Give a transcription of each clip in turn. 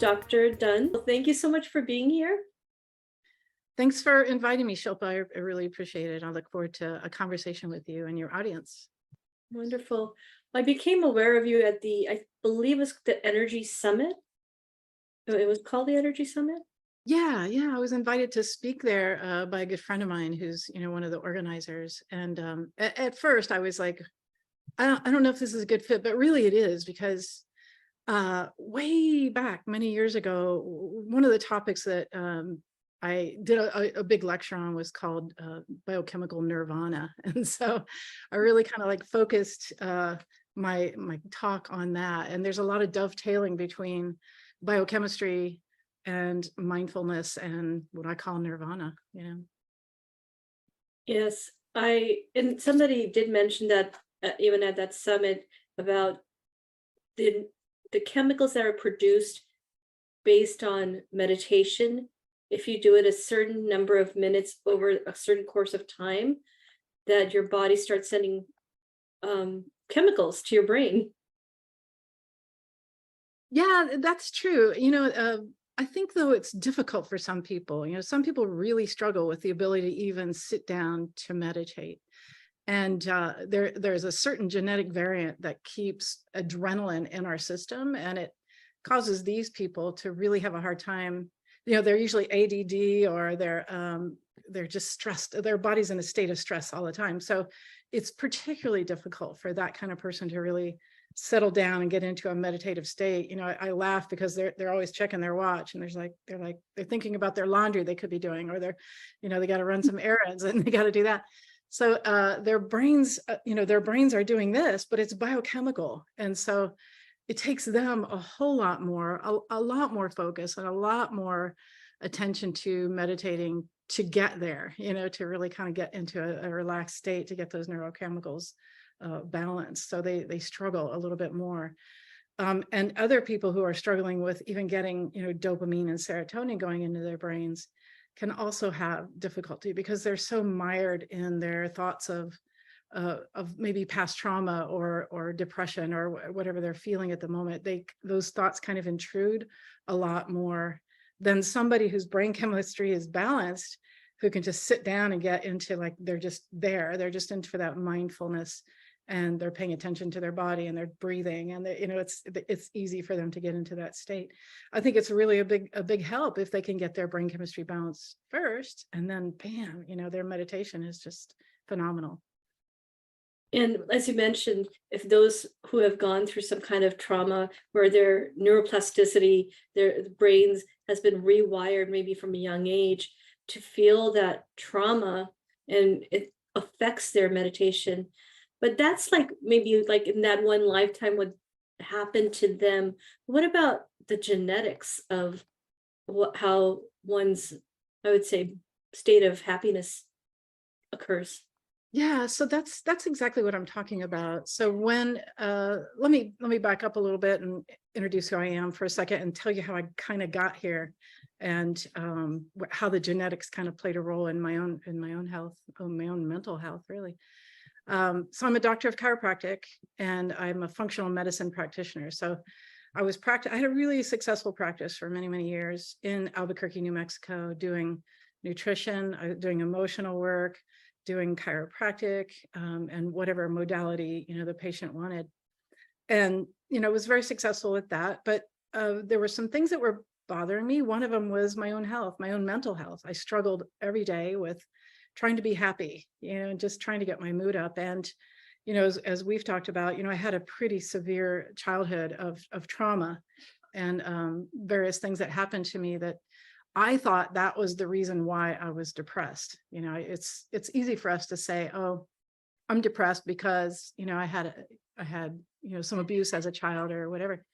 Dr. Dunn. Thank you so much for being here. Thanks for inviting me, Shilpa. I really appreciate it. I look forward to a conversation with you and your audience. Wonderful. I became aware of you at I believe it was the Energy Summit. It was called the Energy Summit? Yeah, I was invited to speak there by a good friend of mine who's, one of the organizers. And at first I was like, I don't know if this is a good fit, but really it is, because way back many years ago, one of the topics that I did a big lecture on was called biochemical nirvana. And so I really kind of like focused my talk on that. And there's a lot of dovetailing between biochemistry and mindfulness and what I call nirvana, Yes, and somebody did mention that even at that summit about the chemicals that are produced based on meditation. If you do it a certain number of minutes over a certain course of time, that your body starts sending chemicals to your brain. Yeah, that's true. I think though it's difficult for some people. Some people really struggle with the ability to even sit down to meditate. And there's a certain genetic variant that keeps adrenaline in our system, and it causes these people to really have a hard time. They're usually ADD, or they're just stressed. Their body's in a state of stress all the time. So it's particularly difficult for that kind of person to really settle down and get into a meditative state. I laugh because they're always checking their watch, and they're thinking about their laundry they could be doing, or they got to run some errands and they got to do that. So their brains are doing this, but it's biochemical. And so it takes them a whole lot more, a lot more focus and a lot more attention to meditating to get there, to really kind of get into a relaxed state, to get those neurochemicals balanced. So they struggle a little bit more. And other people who are struggling with even getting, dopamine and serotonin going into their brains can also have difficulty because they're so mired in their thoughts of maybe past trauma or depression or whatever they're feeling at the moment. Those thoughts kind of intrude a lot more than somebody whose brain chemistry is balanced, who can just sit down and get into they're just into that mindfulness, and they're paying attention to their body and they're breathing, and it's easy for them to get into that state. I think it's really a big help if they can get their brain chemistry balanced first, and then bam, their meditation is just phenomenal. And as you mentioned, if those who have gone through some kind of trauma where their neuroplasticity, their brains has been rewired maybe from a young age to feel that trauma, and it affects their meditation. But that's maybe in that one lifetime what happened to them. What about the genetics of how one's, I would say, state of happiness occurs? Yeah, so that's exactly what I'm talking about. So when let me back up a little bit and introduce who I am for a second and tell you how I kind of got here, and how the genetics kind of played a role in my own health, my own mental health, really. So I'm a doctor of chiropractic, and I'm a functional medicine practitioner. So I had a really successful practice for many, many years in Albuquerque, New Mexico, doing nutrition, doing emotional work, doing chiropractic, and whatever modality, the patient wanted. And, was very successful with that. But there were some things that were bothering me. One of them was my own health, my own mental health. I struggled every day with trying to be happy, just trying to get my mood up. And, as we've talked about, I had a pretty severe childhood of trauma and various things that happened to me that I thought that was the reason why I was depressed. It's easy for us to say, oh, I'm depressed because, I had, some abuse as a child or whatever.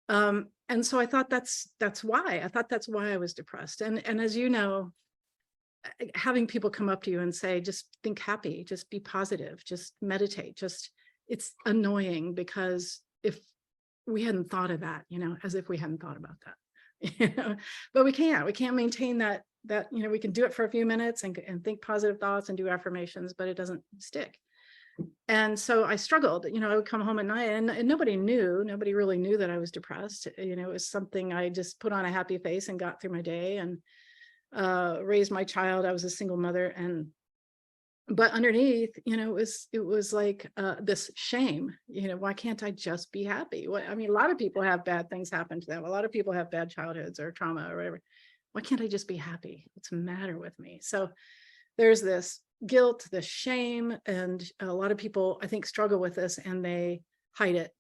And so I thought that's why. I thought that's why I was depressed. And as you know, having people come up to you and say, just think happy, just be positive, just meditate, it's annoying, because if we hadn't thought of that, as if we hadn't thought about that, but we can't maintain that, we can do it for a few minutes and think positive thoughts and do affirmations, but it doesn't stick. And so I struggled, I would come home at night and nobody really knew that I was depressed. It was something I just put on a happy face and got through my day and raised my child. I was a single mother, but underneath, it was like this shame, why can't I just be happy? I mean, a lot of people have bad things happen to them. A lot of people have bad childhoods or trauma or whatever. Why can't I just be happy? What's the matter with me? So there's this guilt, this shame, and a lot of people, I think, struggle with this and they hide it.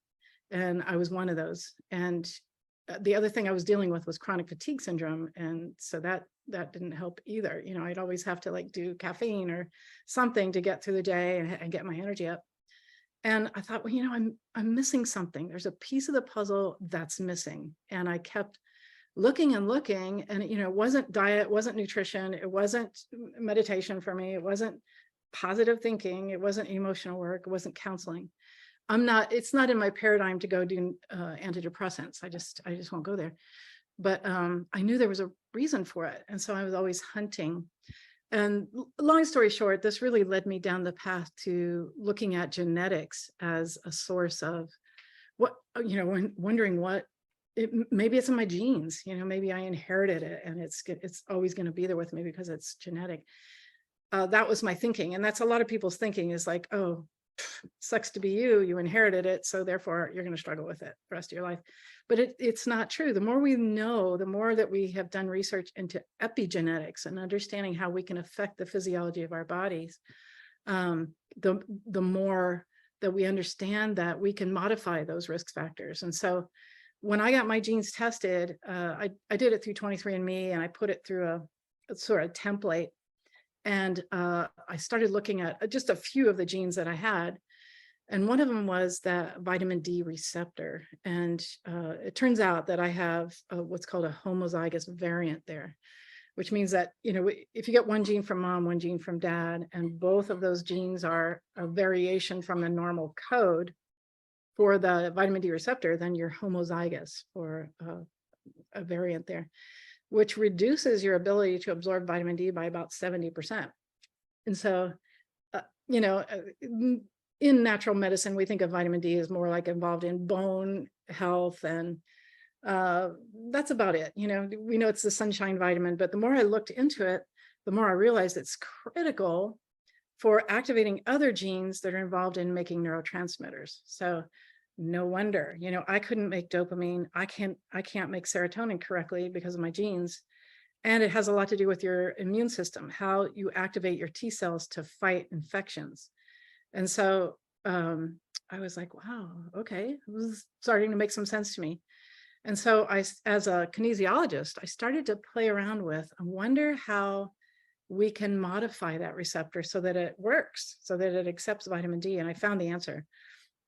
And I was one of those. And the other thing I was dealing with was chronic fatigue syndrome. And so that didn't help either. I'd always have to like do caffeine or something to get through the day and get my energy up. And I thought, well, I'm missing something. There's a piece of the puzzle that's missing. And I kept looking and looking, and it wasn't diet, it wasn't nutrition, it wasn't meditation for me, it wasn't positive thinking, it wasn't emotional work, it wasn't counseling. It's not in my paradigm to go do antidepressants. I just won't go there. But I knew there was a reason for it. And so I was always hunting. And long story short, this really led me down the path to looking at genetics as a source of what, wondering what, maybe it's in my genes, maybe I inherited it and it's always going to be there with me because it's genetic. That was my thinking. And that's a lot of people's thinking is like, oh, sucks to be you inherited it, so therefore you're going to struggle with it the rest of your life. But it's not true. The more we know, the more that we have done research into epigenetics and understanding how we can affect the physiology of our bodies, the more that we understand that we can modify those risk factors. And so when I got my genes tested, I did it through 23andMe, and I put it through a sort of template. And I started looking at just a few of the genes that I had. And one of them was that vitamin D receptor. And it turns out that I have what's called a homozygous variant there, which means that, if you get one gene from mom, one gene from dad, and both of those genes are a variation from the normal code for the vitamin D receptor, then you're homozygous for a variant there, which reduces your ability to absorb vitamin D by about 70%. And so, in natural medicine, we think of vitamin D as more like involved in bone health, and that's about it. We know it's the sunshine vitamin, but the more I looked into it, the more I realized it's critical for activating other genes that are involved in making neurotransmitters. So no wonder, I couldn't make dopamine. I can't make serotonin correctly because of my genes. And it has a lot to do with your immune system, how you activate your T cells to fight infections. And so I was like, wow, okay, it was starting to make some sense to me. And so as a kinesiologist, I started to play around with, I wonder how we can modify that receptor so that it works, so that it accepts vitamin D. And I found the answer.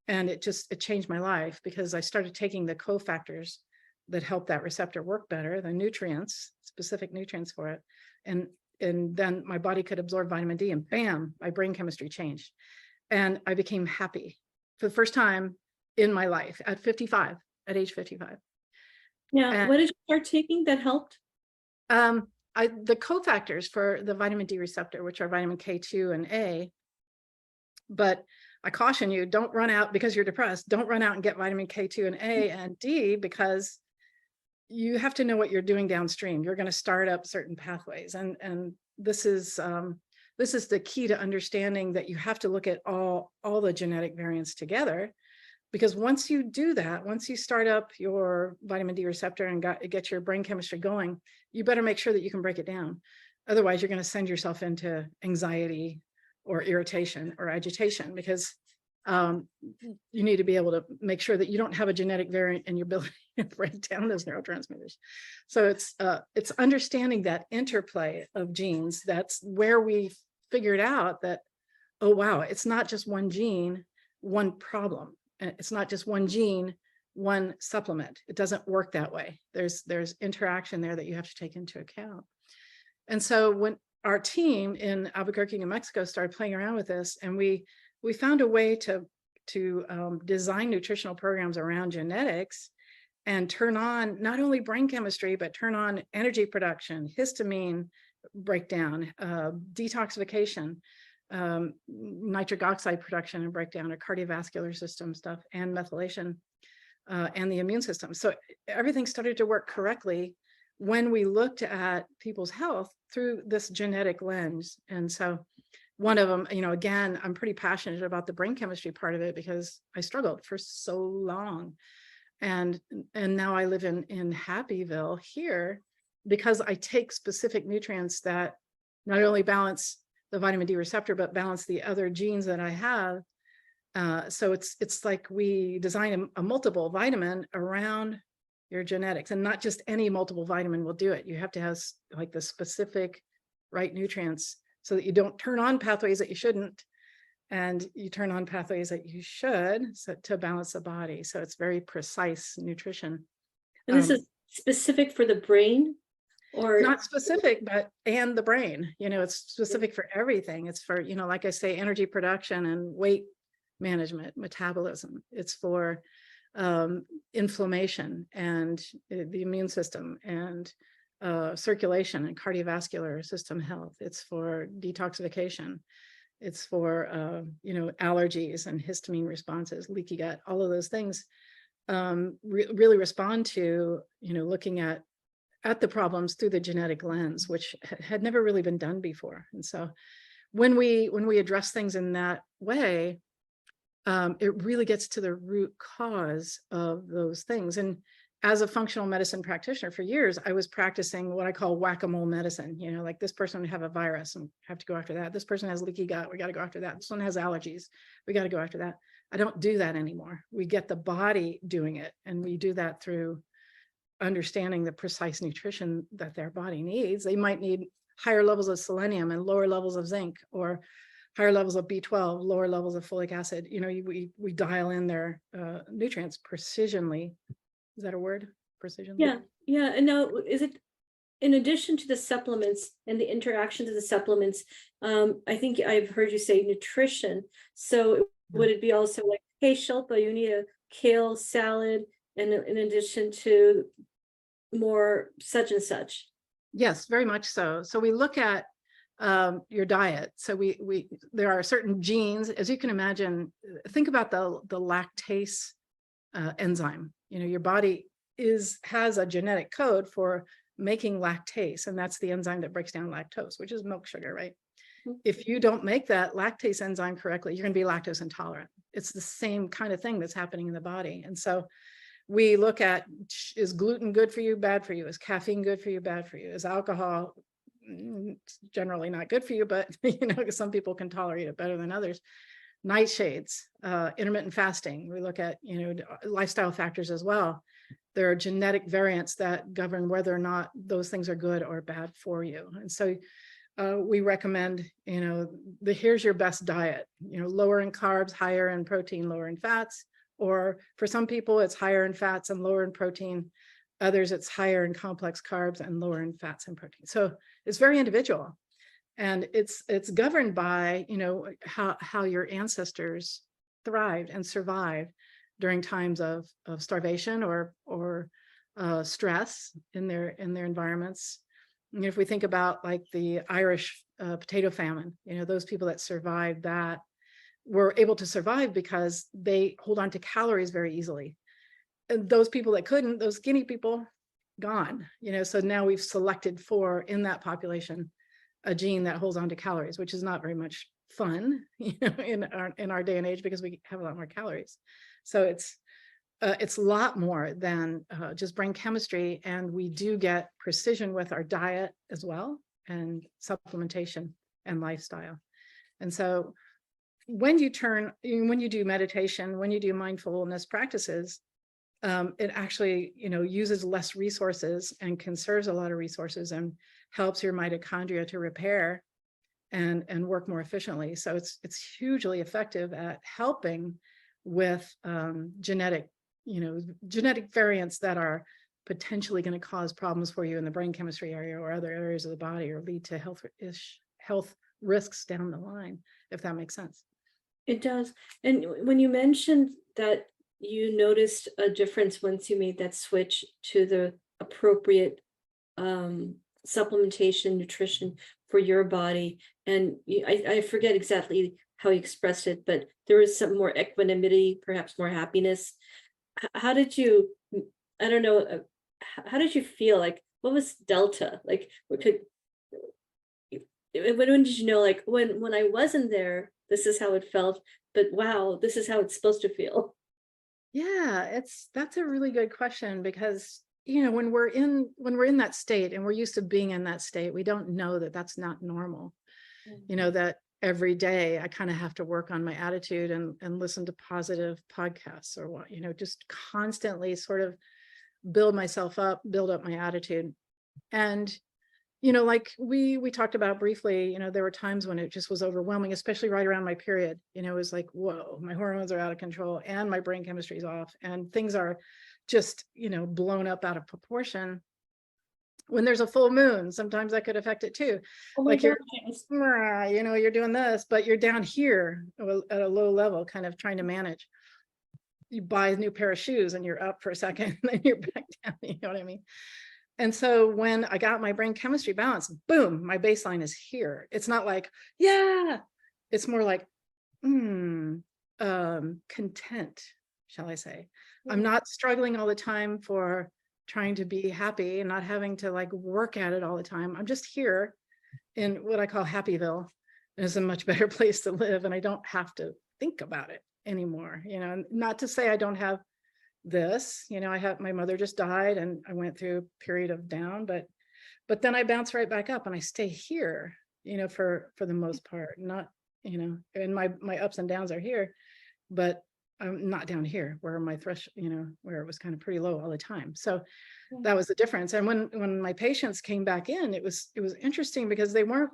And it changed my life, because I started taking the cofactors that help that receptor work better, the nutrients, specific nutrients for it. And then my body could absorb vitamin D, and bam, my brain chemistry changed. And I became happy for the first time in my life at age 55. Yeah. And What did you start taking that helped? the cofactors for the vitamin D receptor, which are vitamin K2 and A, but I caution you, don't run out because you're depressed. Don't run out and get vitamin K2 and A and D, because you have to know what you're doing downstream. You're going to start up certain pathways. And this is the key to understanding that you have to look at all the genetic variants together, because once you do that, once you start up your vitamin D receptor and get your brain chemistry going, you better make sure that you can break it down. Otherwise, you're going to send yourself into anxiety or irritation or agitation, because you need to be able to make sure that you don't have a genetic variant in your ability to break down those neurotransmitters. So it's understanding that interplay of genes. That's where we figured out that, oh, wow, it's not just one gene, one problem. It's not just one gene, one supplement. It doesn't work that way. There's interaction there that you have to take into account. And so when our team in Albuquerque, New Mexico started playing around with this, and we found a way to design nutritional programs around genetics and turn on not only brain chemistry, but turn on energy production, histamine breakdown, detoxification, nitric oxide production and breakdown of cardiovascular system stuff, and methylation, and the immune system. So everything started to work correctly when we looked at people's health through this genetic lens. And so one of them, again, I'm pretty passionate about the brain chemistry part of it because I struggled for so long. And now I live in Happyville here because I take specific nutrients that not only balance the vitamin D receptor, but balance the other genes that I have. So it's like we design a multiple vitamin around your genetics, and not just any multiple vitamin will do it. You have to have like the specific right nutrients so that you don't turn on pathways that you shouldn't, and you turn on pathways that you should, so to balance the body. So it's very precise nutrition. And this is specific for the brain, or not specific, but and the brain. It's specific for everything. It's for, like I say, energy production and weight management, metabolism. It's for inflammation and the immune system, and circulation and cardiovascular system health. It's for detoxification. It's for allergies and histamine responses, leaky gut. All of those things really respond to looking at the problems through the genetic lens, which had never really been done before. And so when we address things in that way, it really gets to the root cause of those things. And as a functional medicine practitioner for years, I was practicing what I call whack-a-mole medicine. Like this person would have a virus and have to go after that. This person has leaky gut, we got to go after that. This one has allergies, we got to go after that. I don't do that anymore. We get the body doing it, and we do that through understanding the precise nutrition that their body needs. They might need higher levels of selenium and lower levels of zinc, or higher levels of B12, lower levels of folic acid. We dial in their nutrients precisionally. Is that a word? Precision? Yeah. And now, is it in addition to the supplements and the interactions of the supplements? I think I've heard you say nutrition. So would it be also like, hey, Shilpa, you need a kale salad, and in addition to more such and such? Yes, very much so. So we look at your diet. So there are certain genes, as you can imagine. Think about the lactase enzyme. Your body has a genetic code for making lactase, and that's the enzyme that breaks down lactose, which is milk sugar, right? Mm-hmm. If you don't make that lactase enzyme correctly, you're going to be lactose intolerant. It's the same kind of thing that's happening in the body. And so we look at, is gluten good for you, bad for you? Is caffeine good for you, bad for you? Is alcohol generally not good for you, but some people can tolerate it better than others? Nightshades, intermittent fasting. We look at lifestyle factors as well. There are genetic variants that govern whether or not those things are good or bad for you. And so we recommend, here's your best diet, lower in carbs, higher in protein, lower in fats. Or for some people, it's higher in fats and lower in protein. Others, it's higher in complex carbs and lower in fats and protein. So it's very individual. And it's governed by, how your ancestors thrived and survived during times of starvation or stress in their environments. And if we think about like the Irish potato famine, those people that survived that were able to survive because they hold on to calories very easily. And those people that couldn't, those skinny people, gone. So now we've selected for, in that population, a gene that holds on to calories, which is not very much fun, in our day and age, because we have a lot more calories. So it's a lot more than just brain chemistry, and we do get precision with our diet as well, and supplementation and lifestyle. And so when you do meditation, when you do mindfulness practices, it actually, uses less resources and conserves a lot of resources and helps your mitochondria to repair and work more efficiently. So it's hugely effective at helping with genetic variants that are potentially going to cause problems for you in the brain chemistry area or other areas of the body, or lead to health risks down the line, if that makes sense. It does. And when you mentioned that you noticed a difference once you made that switch to the appropriate supplementation, nutrition for your body. And I forget exactly how you expressed it, but there was some more equanimity, perhaps more happiness. How did you, I don't know, how did you feel? Like, what was Delta? Like, what could, when did you know, like, when I wasn't there, this is how it felt, but wow, this is how it's supposed to feel? Yeah, that's a really good question, because when we're in that state and we're used to being in that state, we don't know that that's not normal. That every day I kind of have to work on my attitude and listen to positive podcasts or what, just constantly sort of build myself up, build up my attitude. And like we talked about briefly, there were times when it just was overwhelming, especially right around my period. It was like, whoa, my hormones are out of control and my brain chemistry is off and things are just, blown up out of proportion. When there's a full moon, sometimes that could affect it too. Oh my Like you're, gosh. you're doing this, but you're down here at a low level, kind of trying to manage. You buy a new pair of shoes and you're up for a second, and then you're back down. You know what I mean? And so when I got my brain chemistry balance, boom, my baseline is here. It's not like, yeah, it's more like, content, shall I say. I'm not struggling all the time for trying to be happy and not having to like work at it all the time. I'm just here in what I call Happyville. It's a much better place to live, and I don't have to think about it anymore. Not to say I don't have this, I have, my mother just died and I went through a period of down, but then I bounce right back up and I stay here, for the most part, not, and my ups and downs are here, but I'm not down here where my threshold, where it was kind of pretty low all the time. So that was the difference. And when my patients came back in, it was interesting because they weren't,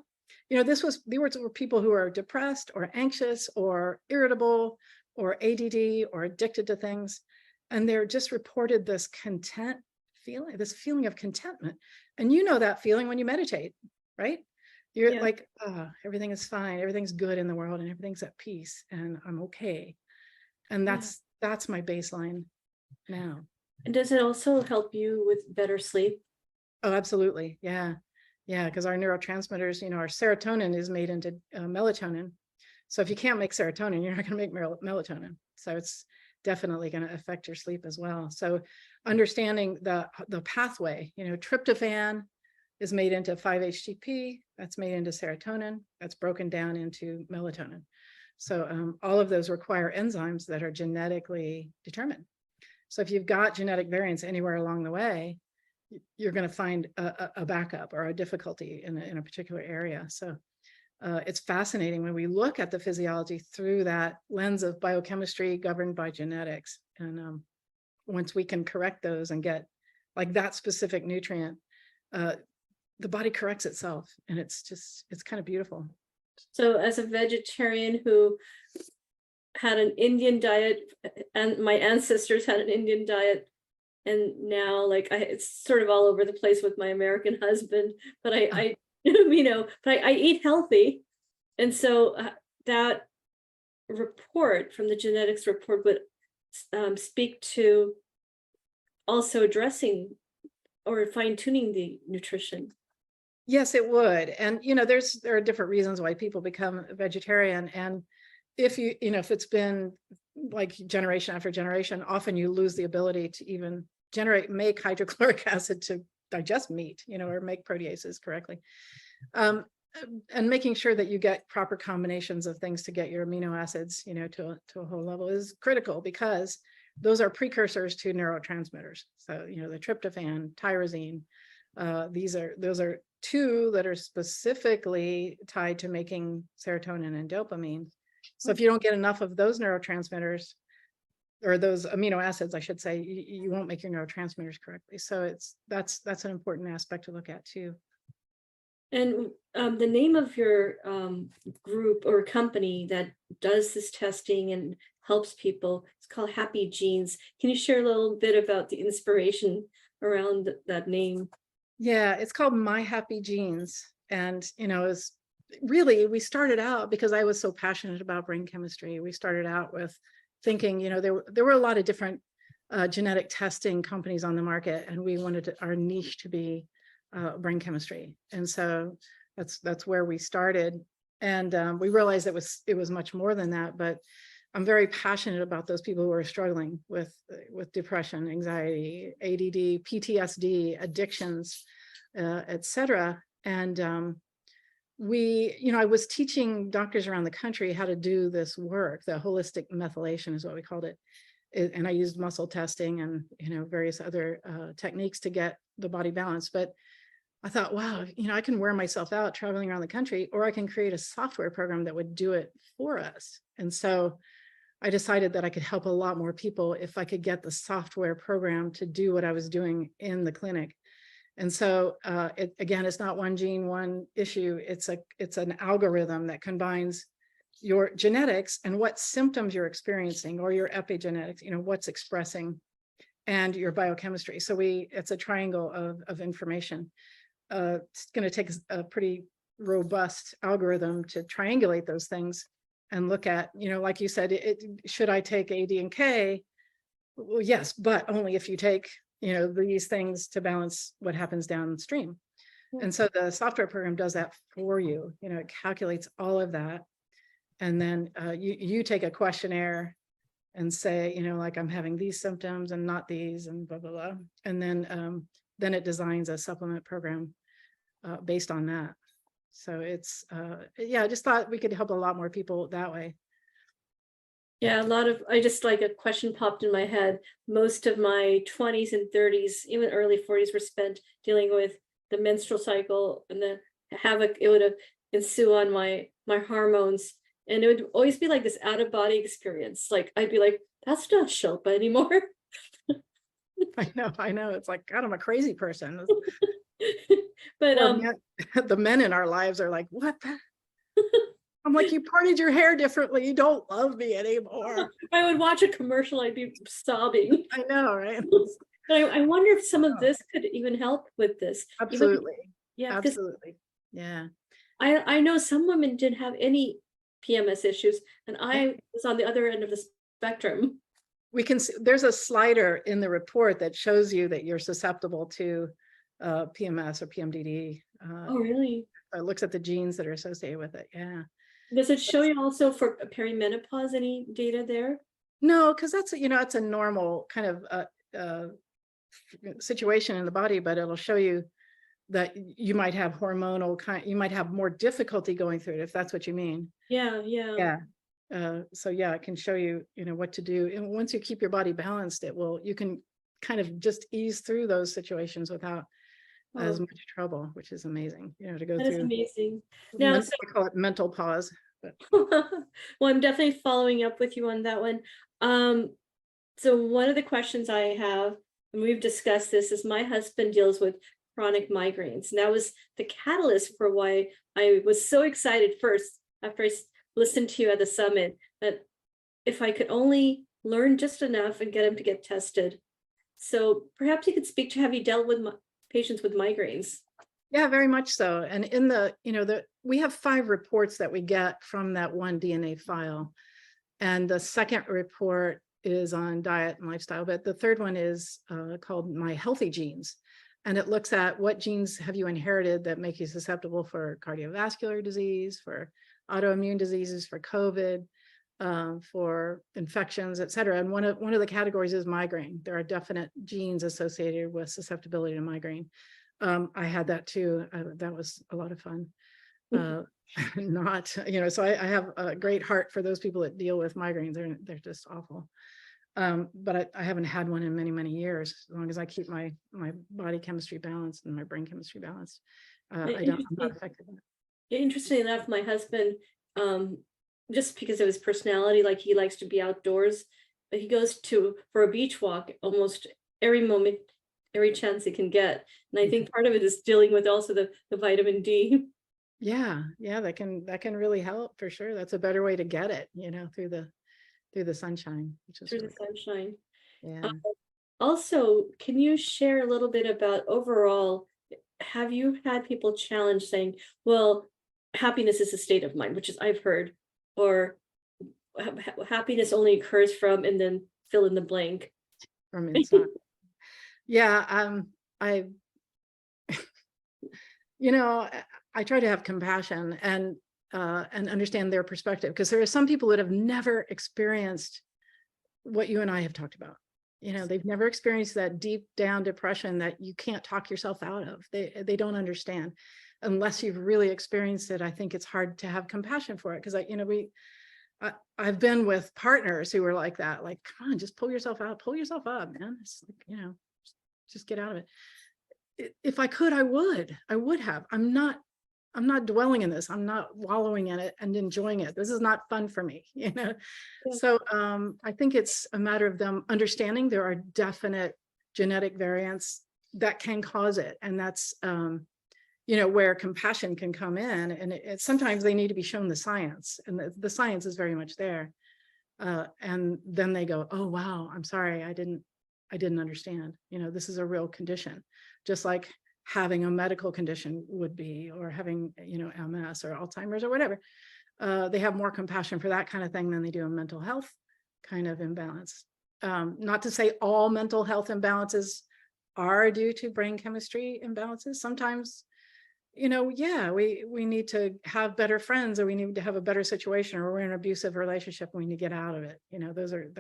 these were people who are depressed or anxious or irritable or ADD or addicted to things. And they're just reported this feeling of contentment. And that feeling when you meditate, right? You're like, oh, everything is fine. Everything's good in the world and everything's at peace and I'm okay. And that's my baseline now. And does it also help you with better sleep? Oh, absolutely. Yeah. Yeah. Because our neurotransmitters, our serotonin is made into melatonin. So if you can't make serotonin, you're not going to make melatonin. So it's definitely going to affect your sleep as well. So understanding the pathway, tryptophan is made into 5-HTP, that's made into serotonin, that's broken down into melatonin. So all of those require enzymes that are genetically determined. So if you've got genetic variants anywhere along the way, you're going to find a backup or a difficulty in a particular area. So it's fascinating when we look at the physiology through that lens of biochemistry governed by genetics. And once we can correct those and get like that specific nutrient, the body corrects itself. And it's kind of beautiful. So as a vegetarian who had an Indian diet, and my ancestors had an Indian diet, and now like it's sort of all over the place with my American husband, but I but I eat healthy. And so that report from the genetics report would speak to also addressing or fine-tuning the nutrition. Yes, it would. And, there are different reasons why people become vegetarian. And if if it's been like generation after generation, often you lose the ability to even make hydrochloric acid to digest meat, or make proteases correctly. And making sure that you get proper combinations of things to get your amino acids, to a whole level is critical, because those are precursors to neurotransmitters. So, the tryptophan, tyrosine, those are two that are specifically tied to making serotonin and dopamine. So if you don't get enough of those neurotransmitters, or those amino acids, I should say, you won't make your neurotransmitters correctly. So that's an important aspect to look at too. And the name of your group or company that does this testing and helps people, it's called MyHappyGenes. Can you share a little bit about the inspiration around that name? Yeah, it's called MyHappyGenes. And, it's really, we started out because I was so passionate about brain chemistry. We started out with thinking, there were a lot of different genetic testing companies on the market, and we wanted our niche to be brain chemistry. And so that's where we started. And we realized it was much more than that, but I'm very passionate about those people who are struggling with depression, anxiety, ADD, PTSD, addictions, etc. And I was teaching doctors around the country how to do this work. The holistic methylation is what we called it. And I used muscle testing and, various other techniques to get the body balanced. But I thought, wow, I can wear myself out traveling around the country, or I can create a software program that would do it for us. And so I decided that I could help a lot more people if I could get the software program to do what I was doing in the clinic. And so again, it's not one gene, one issue. It's an algorithm that combines your genetics and what symptoms you're experiencing, or your epigenetics, what's expressing, and your biochemistry. So it's a triangle of information. It's going to take a pretty robust algorithm to triangulate those things and look at, like you said, should I take A, D, and K? Well, yes, but only if you take, these things to balance what happens downstream. And so the software program does that for you. It calculates all of that. And then you take a questionnaire and say, like, I'm having these symptoms and not these, and blah, blah, blah. And then it designs a supplement program based on that. So it's, I just thought we could help a lot more people that way. Yeah, I just like a question popped in my head. Most of my 20s and 30s, even early 40s, were spent dealing with the menstrual cycle and the havoc it would ensue on my hormones. And it would always be like this out of body experience. Like, I'd be like, that's not Shilpa anymore. I know. It's like, God, I'm a crazy person. But the men in our lives are like, what? I'm like, you parted your hair differently. You don't love me anymore. I would watch a commercial, I'd be sobbing. I know, right? But I wonder if some of this could even help with this. Absolutely. Yeah, absolutely. Yeah. I know some women didn't have any PMS issues, and I was on the other end of the spectrum. We can see there's a slider in the report that shows you that you're susceptible to PMS or PMDD. Oh, really? It looks at the genes that are associated with it. Yeah. Does it show you also for perimenopause, any data there? No, because that's it's a normal kind of situation in the body, but it'll show you that you might have hormonal you might have more difficulty going through it, if that's what you mean. Yeah. So yeah, it can show you what to do, and once you keep your body balanced, you can kind of just ease through those situations without as much trouble, which is amazing. To go that through. Is amazing. Now, I call it mental pause. But. Well, I'm definitely following up with you on that one. So one of the questions I have, and we've discussed this, is my husband deals with chronic migraines. And that was the catalyst for why I was so excited first, after I listened to you at the summit, that if I could only learn just enough and get him to get tested. So perhaps you could speak to, have you dealt with patients with migraines? Yeah, very much so. And in we have 5 reports that we get from that one DNA file. And the second report is on diet and lifestyle, but the third one is called MyHappyGenes. And it looks at what genes have you inherited that make you susceptible for cardiovascular disease, for autoimmune diseases, for COVID, for infections, et cetera. And one of the categories is migraine. There are definite genes associated with susceptibility to migraine. I had that too. That was a lot of fun. So I have a great heart for those people that deal with migraines. They're just awful. But I haven't had one in many, many years. As long as I keep my body chemistry balanced and my brain chemistry balanced, I'm not affected by it. Interestingly enough, my husband, just because of his personality, like, he likes to be outdoors, but he goes for a beach walk almost every moment, every chance he can get. And I think part of it is dealing with also the vitamin D. Yeah, that can really help for sure. That's a better way to get it, through the sunshine. Through the sunshine. Yeah. Also, can you share a little bit about overall, have you had people challenge saying, well, happiness is a state of mind, which is, I've heard, or happiness only occurs from, and then fill in the blank. From inside. Yeah, you know, I try to have compassion and understand their perspective, because there are some people that have never experienced what you and I have talked about. You know, they've never experienced that deep down depression that you can't talk yourself out of. They don't understand unless you've really experienced it. I think it's hard to have compassion for it, because I've been with partners who were like that, like, come on, just pull yourself out, pull yourself up, man. It's like, you know, just get out of it. If I could, I would have. I'm not dwelling in this. I'm not wallowing in it and enjoying it. This is not fun for me, you know? Yeah. So I think it's a matter of them understanding there are definite genetic variants that can cause it. And that's, you know, where compassion can come in. And sometimes they need to be shown the science, and the science is very much there. And then they go, oh, wow, I'm sorry. I didn't understand, you know, this is a real condition, just like having a medical condition would be, or having, you know, MS or Alzheimer's or whatever. They have more compassion for that kind of thing than they do a mental health kind of imbalance. Not to say all mental health imbalances are due to brain chemistry imbalances. Sometimes, you know, yeah, we need to have better friends, or we need to have a better situation, or we're in an abusive relationship and we need to get out of it. You know, those are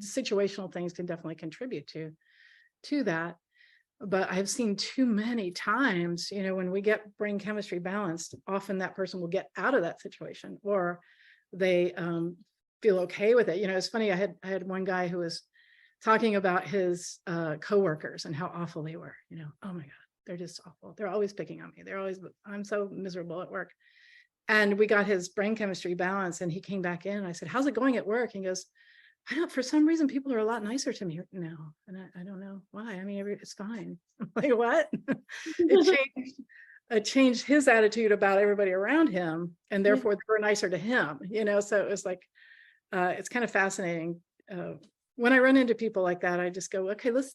situational things can definitely contribute to that. But I've seen too many times, you know, when we get brain chemistry balanced, often that person will get out of that situation, or they feel okay with it. You know, it's funny. I had one guy who was talking about his coworkers and how awful they were. You know, oh my God, they're just awful. They're always picking on me. I'm so miserable at work. And we got his brain chemistry balance, and he came back in. And I said, how's it going at work? He goes, I don't, for some reason, people are a lot nicer to me now. And I don't know why. I mean, it's fine. I'm like, what? It changed his attitude about everybody around him. And therefore they were nicer to him, you know? So it was like, it's kind of fascinating. When I run into people like that, I just go, okay, let's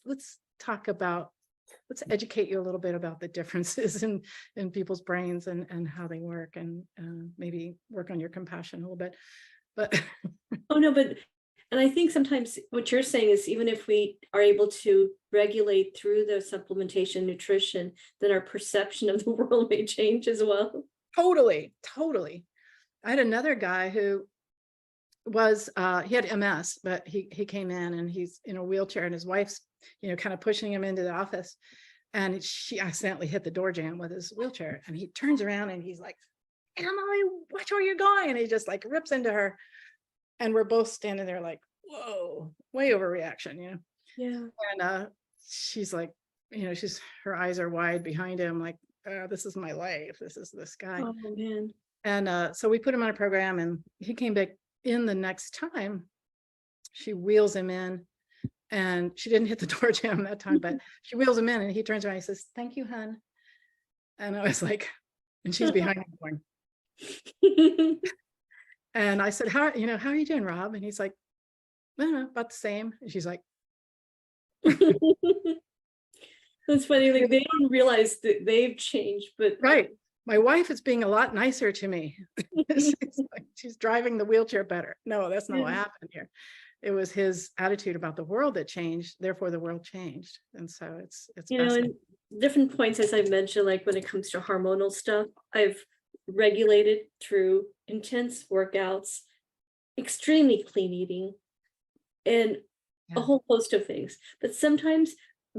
educate you a little bit about the differences in people's brains and how they work, and maybe work on your compassion a little bit. But Oh, no, and I think sometimes what you're saying is, even if we are able to regulate through the supplementation, nutrition, then our perception of the world may change as well. Totally. I had another guy who was, he had MS, but he came in and he's in a wheelchair, and his wife's, you know, kind of pushing him into the office. And she accidentally hit the door jamb with his wheelchair. And he turns around and he's like, Emily, watch where you're going. And he just like rips into her. And we're both standing there like, whoa, way overreaction, you know? Yeah. And she's like, you know, her eyes are wide behind him, like, this is my life. This is this guy. Oh, man. And so we put him on a program, and he came back in the next time. She wheels him in, and she didn't hit the door jamb that time, but she wheels him in, and he turns around and he says, thank you, hun. And I was like, and she's behind him going. And I said, how are you doing, Rob? And he's like, I don't know, about the same. And she's like, that's funny. Like, they don't realize that they've changed, but right. My wife is being a lot nicer to me. She's driving the wheelchair better. No, that's not what happened here. It was his attitude about the world that changed. Therefore, the world changed. And so it's you know, and different points, as I mentioned, like when it comes to hormonal stuff, I've regulated through intense workouts, extremely clean eating, and a whole host of things. But sometimes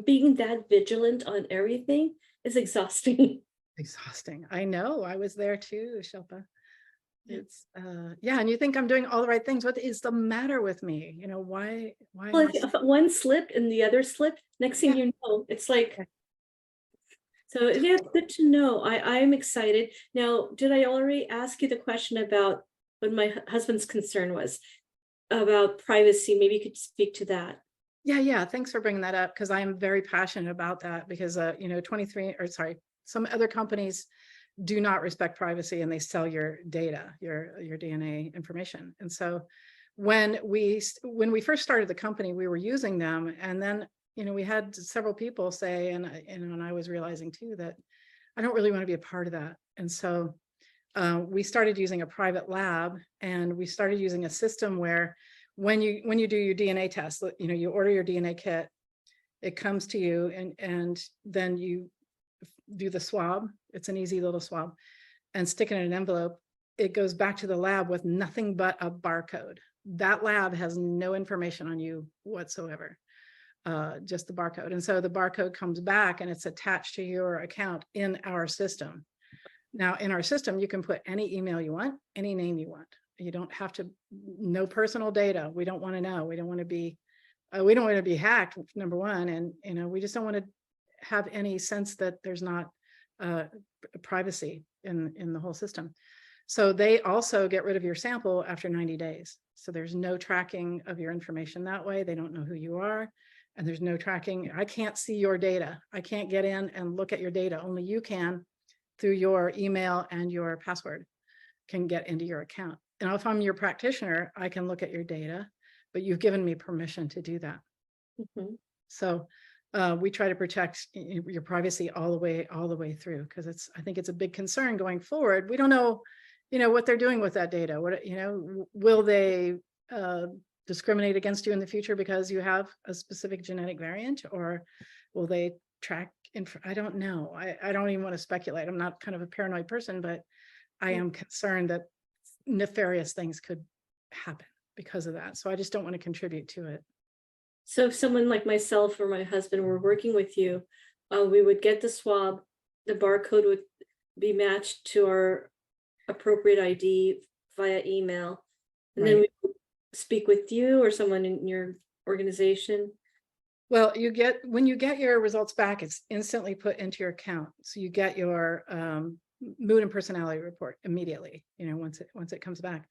being that vigilant on everything is exhausting. Exhausting. I know. I was there too, Shilpa. It's and you think I'm doing all the right things. What is the matter with me? You know, why Well, if one slipped and the other slipped, next thing you know, it's like, so yeah, it's good to know. I'm excited. Now, did I already ask you the question about what my husband's concern was about privacy? Maybe you could speak to that. Yeah. Thanks for bringing that up, because I am very passionate about that, because you know, some other companies do not respect privacy, and they sell your data, your DNA information. And so when we first started the company, we were using them, and then, you know, we had several people say, and I was realizing too, that I don't really want to be a part of that. And so we started using a private lab, and we started using a system where when you do your DNA test, you know, you order your DNA kit, it comes to you, and then do the swab. It's an easy little swab, and stick it in an envelope. It goes back to the lab with nothing but a barcode. That lab has no information on you whatsoever, just the barcode. And so the barcode comes back and it's attached to your account in our system. Now, in our system, you can put any email you want, any name you want. You don't have to, no personal data. We don't want to know. We don't want to be hacked, number one. And, we just don't want to have any sense that there's not privacy in the whole system. So they also get rid of your sample after 90 days. So there's no tracking of your information that way. They don't know who you are. And there's no tracking. I can't see your data. I can't get in and look at your data. Only you can, through your email and your password, can get into your account. And if I'm your practitioner, I can look at your data, but you've given me permission to do that. Mhm. So we try to protect your privacy all the way through, because I think it's a big concern going forward. We don't know, what they're doing with that data. Will they discriminate against you in the future because you have a specific genetic variant, or will they track? I don't know. I don't even want to speculate. I'm not kind of a paranoid person, but I am concerned that nefarious things could happen because of that. So I just don't want to contribute to it. So if someone like myself or my husband were working with you, we would get the swab, the barcode would be matched to our appropriate ID via email, and then we would speak with you or someone in your organization. Well, when you get your results back, it's instantly put into your account. So you get your mood and personality report immediately, once it comes back.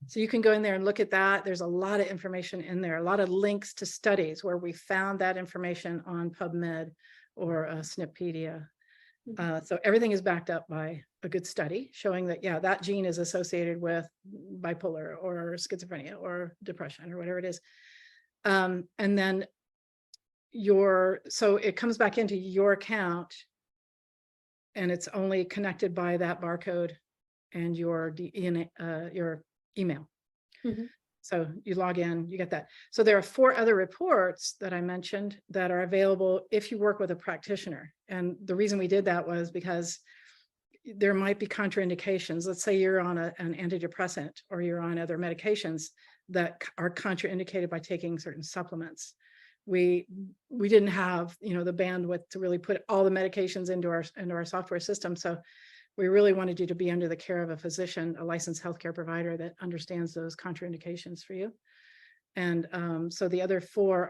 So you can go in there and look at that. There's a lot of information in there, a lot of links to studies where we found that information on PubMed or SNPpedia. So everything is backed up by a good study showing that, yeah, that gene is associated with bipolar or schizophrenia or depression or whatever it is. And then so it comes back into your account, and it's only connected by that barcode and your email. Mm-hmm. So you log in, you get that. So there are 4 other reports that I mentioned that are available if you work with a practitioner. And the reason we did that was because there might be contraindications. Let's say you're on an antidepressant or you're on other medications that are contraindicated by taking certain supplements. We didn't have, the bandwidth to really put all the medications into our software system. So we really wanted you to be under the care of a physician, a licensed healthcare provider that understands those contraindications for you. And so the other 4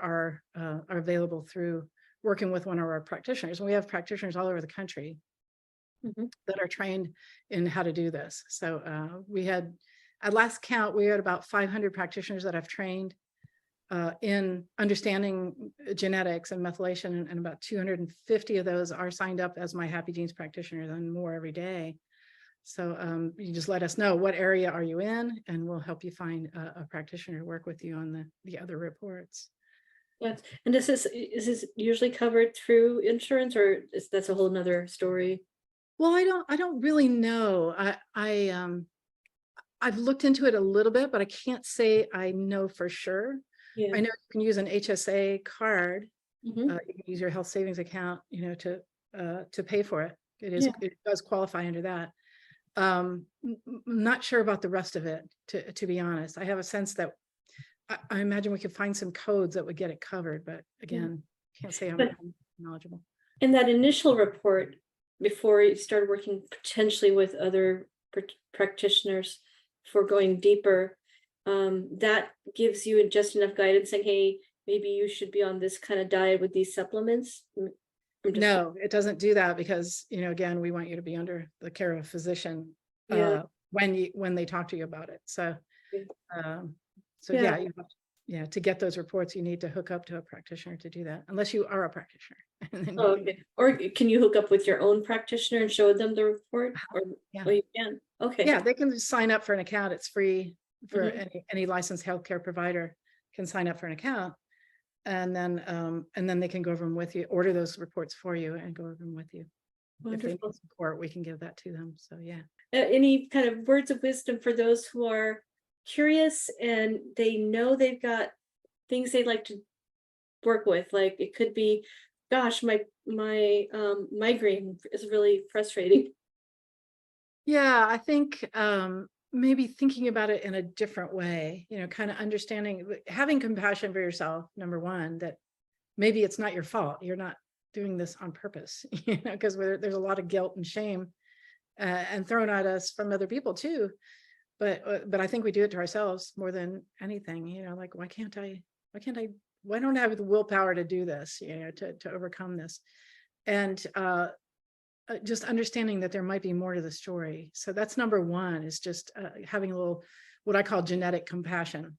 are available through working with one of our practitioners. And we have practitioners all over the country that are trained in how to do this. So we had, at last count, we had about 500 practitioners that I've trained in understanding genetics and methylation, and about 250 of those are signed up as MyHappyGenes practitioners, and more every day. So you just let us know what area are you in, and we'll help you find a practitioner to work with you on the other reports. Yes. And is this usually covered through insurance, or that's a whole nother story? Well, I don't really know. I've looked into it a little bit, but I can't say I know for sure. Yeah. I know you can use an HSA card. Mm-hmm. You can use your health savings account, to pay for it. Yeah. It does qualify under that. I'm not sure about the rest of it, to be honest. I have a sense that I imagine we could find some codes that would get it covered, but again, can't say I'm knowledgeable. In that initial report, before you started working potentially with other practitioners for going deeper, that gives you just enough guidance saying, hey, maybe you should be on this kind of diet with these supplements? No, it doesn't do that, because, again, we want you to be under the care of a physician when they talk to you about it. So, to get those reports, you need to hook up to a practitioner to do that, unless you are a practitioner. Oh, okay. Or can you hook up with your own practitioner and show them the report? Or you can. Okay. Yeah, they can just sign up for an account. It's free for any licensed healthcare provider can sign up for an account, and then they can go over them with you, order those reports for you, and go over them with you. Wonderful. If they need support, we can give that to them. So yeah. Any kind of words of wisdom for those who are curious and they know they've got things they'd like to work with? Like it could be gosh, my migraine is really frustrating. Yeah, I think maybe thinking about it in a different way, kind of understanding, having compassion for yourself, number one, that maybe it's not your fault. You're not doing this on purpose, because there's a lot of guilt and shame and thrown at us from other people too. But I think we do it to ourselves more than anything, like, why don't I have the willpower to do this, to overcome this? And just understanding that there might be more to the story. So that's number one, is just having a little, what I call genetic compassion,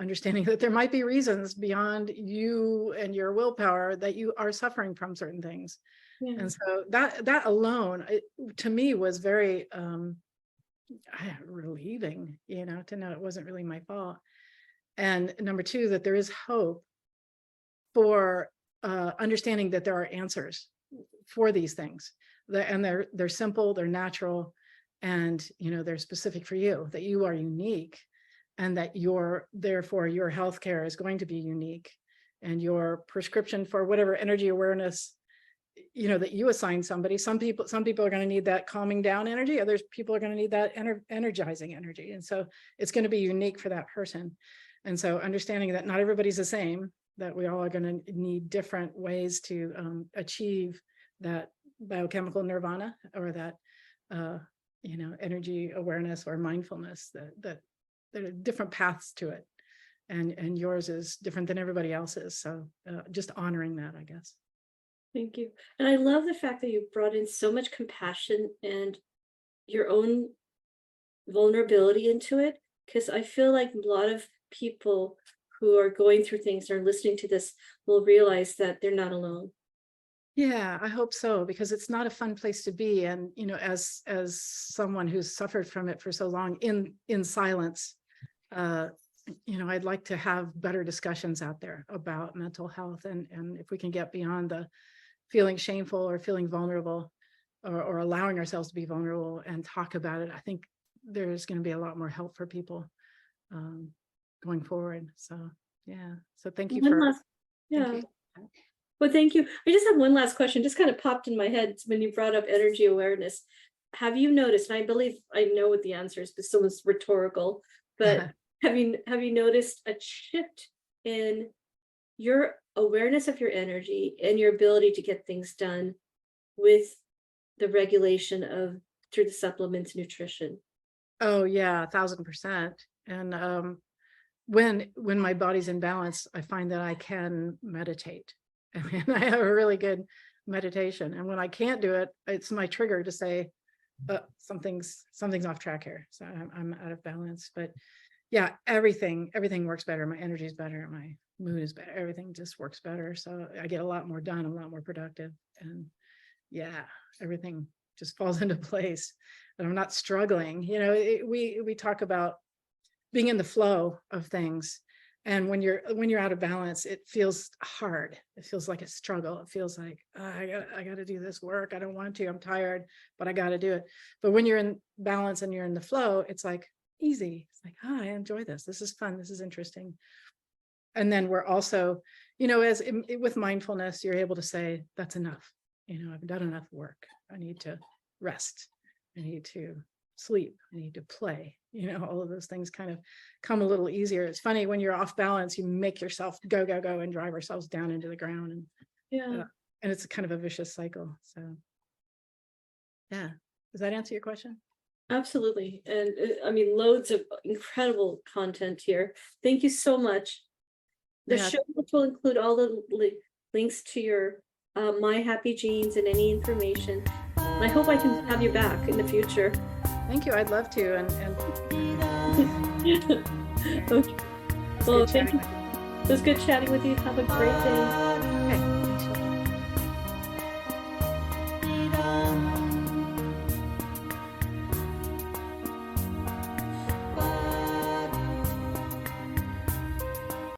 understanding that there might be reasons beyond you and your willpower that you are suffering from certain things. Yeah. And so that alone, to me, was very relieving, to know it wasn't really my fault. And number two, that there is hope for understanding that there are answers for these things, and they're simple, they're natural, and they're specific for you, that you are unique, and that therefore your healthcare is going to be unique, and your prescription for whatever energy awareness that you assign somebody. Some people are going to need that calming down energy, others people are going to need that energizing energy, and so it's going to be unique for that person. And so understanding that not everybody's the same, that we all are going to need different ways to achieve that biochemical nirvana, or that energy awareness or mindfulness, that there are different paths to it, and yours is different than everybody else's. So just honoring that, I guess. Thank you. And I love the fact that you brought in so much compassion and your own vulnerability into it, because I feel like a lot of people who are going through things or listening to this will realize that they're not alone. Yeah, I hope so, because it's not a fun place to be. And, as someone who's suffered from it for so long in silence, I'd like to have better discussions out there about mental health. And if we can get beyond the feeling shameful or feeling vulnerable, or allowing ourselves to be vulnerable and talk about it, I think there's going to be a lot more help for people going forward. So, yeah. So thank you for. Yeah. Thank you. Well, thank you. I just have one last question, just kind of popped in my head when you brought up energy awareness. Have you noticed, and I believe I know what the answer is, but so it's rhetorical, but have you noticed a shift in your awareness of your energy and your ability to get things done with the regulation of through the supplements, nutrition? Oh yeah, 1,000%. And when my body's in balance, I find that I can meditate. I mean, I have a really good meditation. And when I can't do it, it's my trigger to say, something's off track here. So I'm out of balance. But yeah, everything works better. My energy is better. My mood is better. Everything just works better. So I get a lot more done. I'm a lot more productive. And yeah, everything just falls into place. And I'm not struggling. We talk about being in the flow of things. And when you're out of balance, it feels hard. It feels like a struggle. It feels like, I got to do this work. I don't want to. I'm tired, but I got to do it. But when you're in balance and you're in the flow, it's like easy. It's like, I enjoy this. This is fun. This is interesting. And then we're also, with mindfulness, you're able to say, that's enough. I've done enough work. I need to rest. I need to sleep. I need to play. All of those things kind of come a little easier. It's funny, when you're off balance, you make yourself go and drive ourselves down into the ground. And yeah, and it's kind of a vicious cycle. So yeah, does that answer your question? absolutely. And I mean, loads of incredible content here. Thank you so much. The show notes will include all the links to your MyHappyGenes and any information. And I hope I can have you back in the future. Thank you. I'd love to. And okay. Well, thank you. It was good chatting with you. Have a great day.